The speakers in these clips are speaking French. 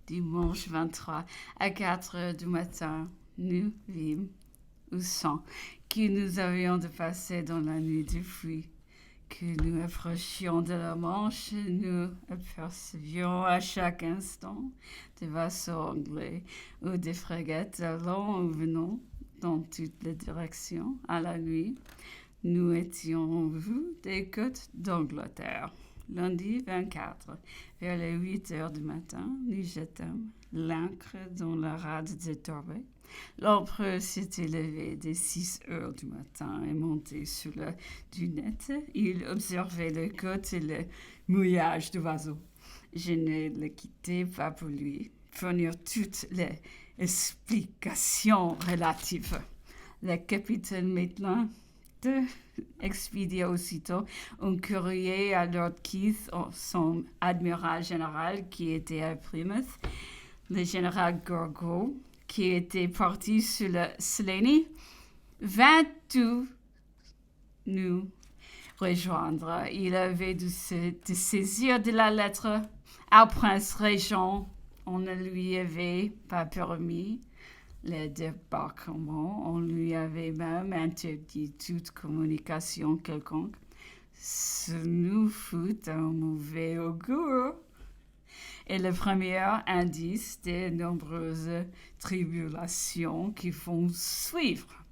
dimanche 23, à 4 heures du matin, nous vîmes au sang que nous avions dépassé dans la nuit du fruit. Que nous approchions de la Manche, nous apercevions à chaque instant des vaisseaux anglais ou des frégates allant ou venant dans toutes les directions. À la nuit, nous étions en vue des côtes d'Angleterre. Lundi 24, vers les 8 heures du matin, nous jetâmes l'ancre dans la rade de Torbay. L'empereur s'était levé dès 6 heures du matin et monté sur la dunette. Il observait les côtes et le mouillage du oiseau. Je ne le quittais pas pour lui fournir toutes les explications relatives. Le capitaine Maitland expédia aussitôt un courrier à Lord Keith, son admiral général qui était à Plymouth, le général Gorgo, qui était parti sur le Slaney, vint tout nous rejoindre. Il avait dû se saisir de la lettre au prince régent. On ne lui avait pas permis le débarquement. On lui avait même interdit toute communication quelconque. Ce nous fut un mauvais augure. Et le premier indice des nombreuses tribulations qui vont suivre,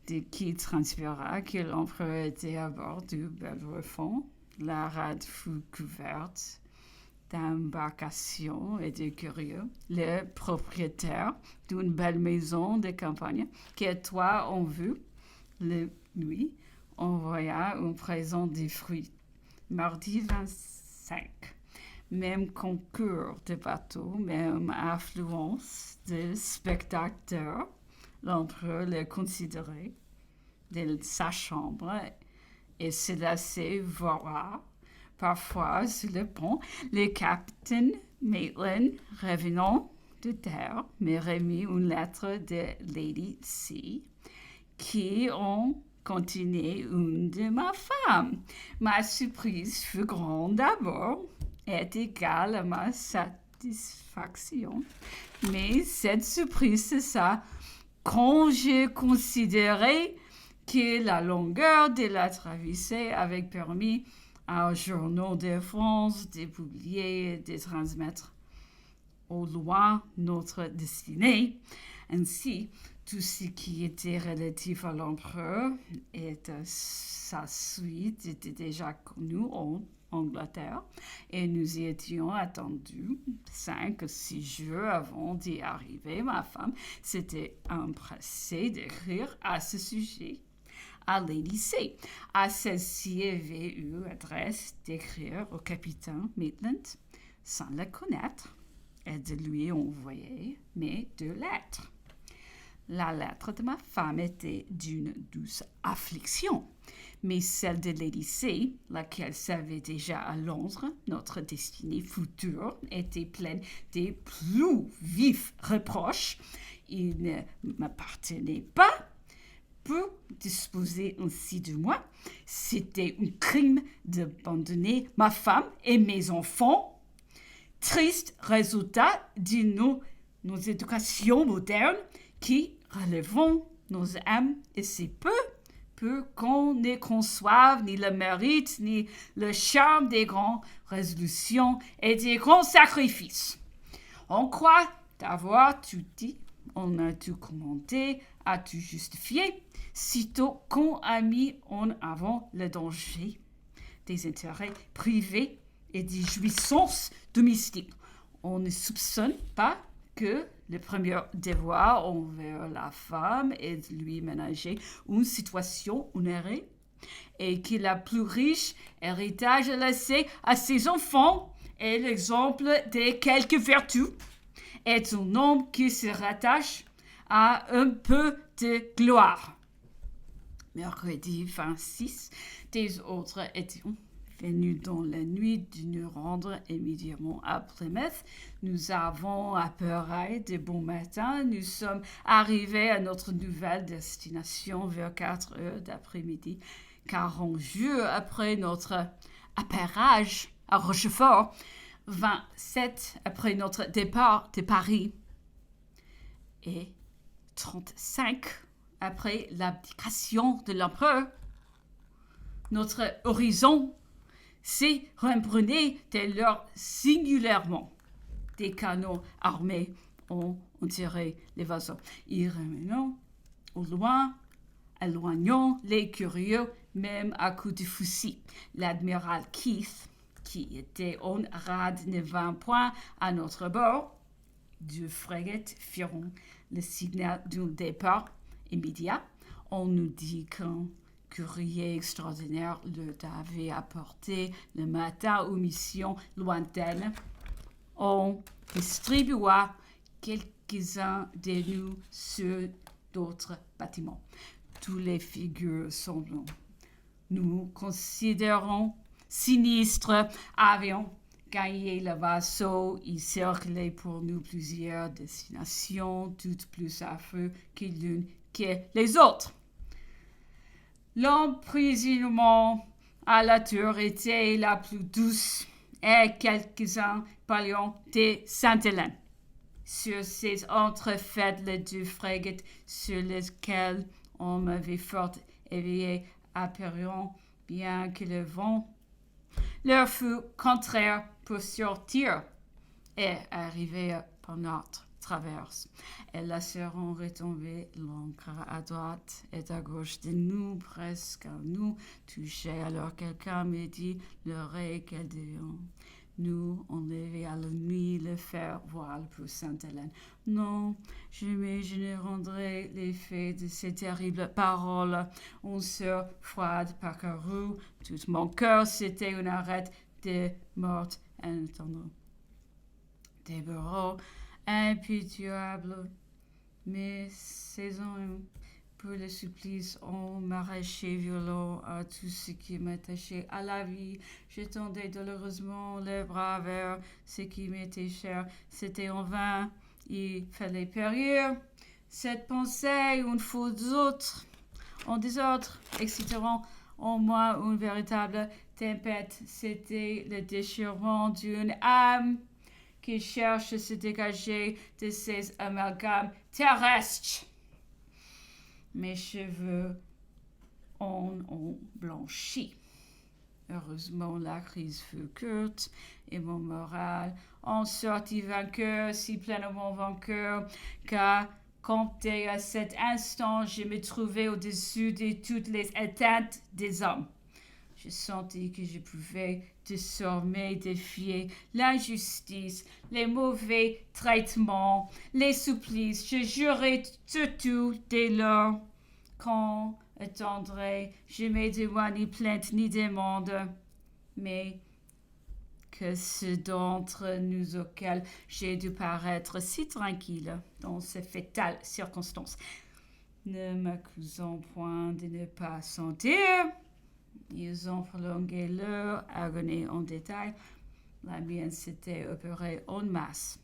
de qui transpira que l'empereur était à bord du Bellerophon. La rade fut couverte d'embarcations et de curieux. Le propriétaire d'une belle maison de campagne, qui est toi en vue, lui envoya un présent de fruits. Mardi 25. Même concours de bateaux, même affluence de spectateurs, l'empereur le considérait de sa chambre et se laissait voir parfois sur le pont. Le capitaine Maitland, revenant de terre, me remit une lettre de Lady C, qui en contenait une de ma femme. Ma surprise fut grande d'abord, est égale à ma satisfaction. Mais cette surprise cessa quand j'ai considéré que la longueur de la traversée avait permis aux journaux de France de publier et de transmettre au loin notre destinée. Ainsi, tout ce qui était relatif à l'empereur et à sa suite était déjà connu en Angleterre, et nous y étions attendus 5 ou 6 jours avant d'y arriver. Ma femme s'était empressée d'écrire à ce sujet à Lady C. À celle-ci avait eu adresse d'écrire au capitaine Maitland sans le connaître et de lui envoyer mes 2 lettres. La lettre de ma femme était d'une douce affliction, mais celle de Lady C, laquelle savait déjà à Londres notre destinée future, était pleine des plus vifs reproches. Il ne m'appartenait pas pour disposer ainsi de moi. C'était un crime d'abandonner ma femme et mes enfants. Triste résultat de nos éducations modernes qui relèvent nos âmes et c'est peu qu'on ne conçoive ni le mérite ni le charme des grandes résolutions et des grands sacrifices. On croit d'avoir tout dit, on a tout commenté, a tout justifié, sitôt qu'on a mis en avant le danger des intérêts privés et des jouissances domestiques. On ne soupçonne pas que le premier devoir envers la femme est de lui ménager une situation honorée et que le plus riche héritage laissé à ses enfants est l'exemple de quelques vertus est un homme qui se rattache à un peu de gloire. Mercredi 26, des autres étions venus dans la nuit de nous rendre immédiatement à Plymouth. Nous avons appareillé de bon matin. Nous sommes arrivés à notre nouvelle destination vers 4 heures d'après-midi. 40 jours après notre appareillage à Rochefort, 27 après notre départ de Paris et 35 après l'abdication de l'empereur. Notre horizon s'est rembruni dès lors singulièrement. Des canons armés ont tiré les vaisseaux. Ils remenant au loin, éloignant les curieux, même à coups de fusil. L'admiral Keith, qui était en rade de 20 points à notre bord, deux frégates firent le signal d'un départ immédiat. On nous dit qu'un courrier extraordinaire leur avait apporté le matin aux missions lointaines. On distribua quelques-uns de nous sur d'autres bâtiments. Toutes les figures semblent, nous considérons, sinistres, avions gagné le vaisseau et circulé pour nous plusieurs destinations, toutes plus affreuses que l'une que les autres. L'emprisonnement à la tour était la plus douce et quelques-uns parlions de Sainte-Hélène. Sur ces entrefaites, les deux frégates sur lesquelles on m'avait fort éveillé apparurent, bien que le vent leur fut contraire pour sortir et arriver par notre traverse. Et laisseront retomber l'ancre à droite et à gauche de nous, presque à nous toucher. Alors quelqu'un me dit l'oreille qu'elle devient. Nous, on devait à la nuit le faire voile pour Sainte-Hélène. Non, jamais je ne rendrai l'effet de ces terribles paroles. Une sœur froide parcourut tout mon cœur. C'était une arête de morte entendre. Des bourreaux impitoyables, mes saisons pour le supplice ont m'arraché violent à tout ce qui m'attachait à la vie. Je tendais douloureusement les bras vers ce qui m'était cher. C'était en vain, il fallait périr. Cette pensée, une foule d'autres, en désordre, exciteront en moi une véritable tempête. C'était le déchirement d'une âme qui cherche à se dégager de ces amalgames terrestres. Mes cheveux ont blanchi. Heureusement, la crise fut courte et mon moral en sortit vainqueur, si pleinement vainqueur, car compté à cet instant, je me trouvais au-dessus de toutes les atteintes des hommes. Je sentis que je pouvais désormais défier l'injustice, les mauvais traitements, les supplices. Je jurais surtout dès lors qu'on attendrait jamais de moi ni plainte ni demande, mais que ceux d'entre nous auxquels j'ai dû paraître si tranquille dans ces fatales circonstances, ne m'accusant point de ne pas sentir. Ils ont prolongé leur agonie en détail. La mienne s'était opérée en masse.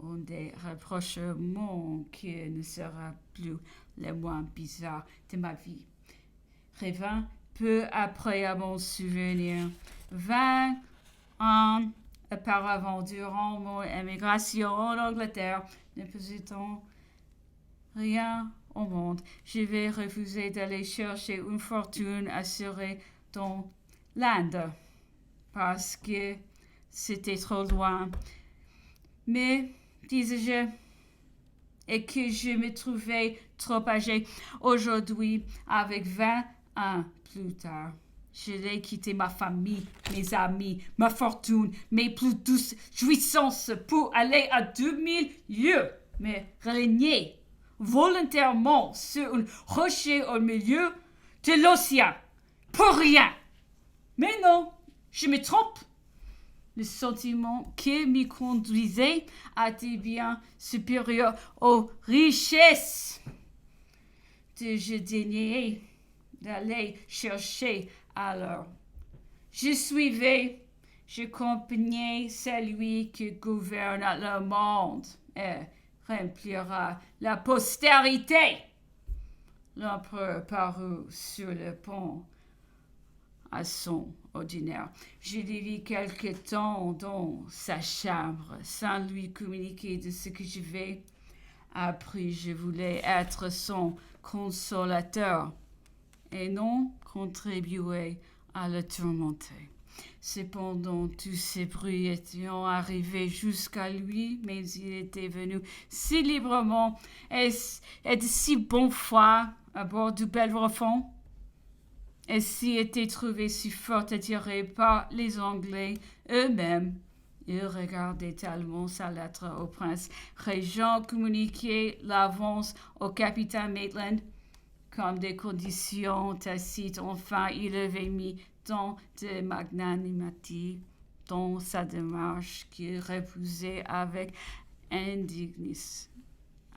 Un des rapprochements qui ne sera plus le moins bizarre de ma vie. Revint peu après à mon souvenir. 20 ans auparavant, durant mon émigration en Angleterre, ne possédant rien au monde, je vais refuser d'aller chercher une fortune assurée dans l'Inde parce que c'était trop loin. Mais, disais-je, et que je me trouvais trop âgé aujourd'hui, avec 20 ans plus tard. Je l'ai quitté ma famille, mes amis, ma fortune, mes plus douces jouissances pour aller à 2000 lieues, mais régner volontairement sur un rocher au milieu de l'océan, pour rien. Mais non, je me trompe. Le sentiment qui m'y conduisait à des biens supérieurs aux richesses que je daignais d'aller chercher alors. Je suivais, je accompagnais celui qui gouverne le monde et remplira la postérité. L'empereur parut sur le pont à son ordinaire. Je le vis quelque temps dans sa chambre, sans lui communiquer de ce que je vais. Après, je voulais être son consolateur et non contribuer à le tourmenter. Cependant, tous ces bruits étaient arrivés jusqu'à lui, mais il était venu si librement et de si bonne foi à bord du Bellerophon, et s'y était trouvé si fort attiré par les Anglais eux-mêmes. Il regardait tellement sa lettre au prince régent communiquer l'avance au capitaine Maitland comme des conditions tacites. Enfin, il avait mis tant de magnanimité dans sa démarche qu'il refusait avec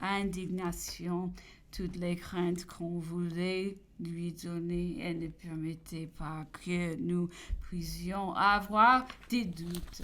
indignation toutes les craintes qu'on voulait lui donner et ne permettait pas que nous puissions avoir des doutes.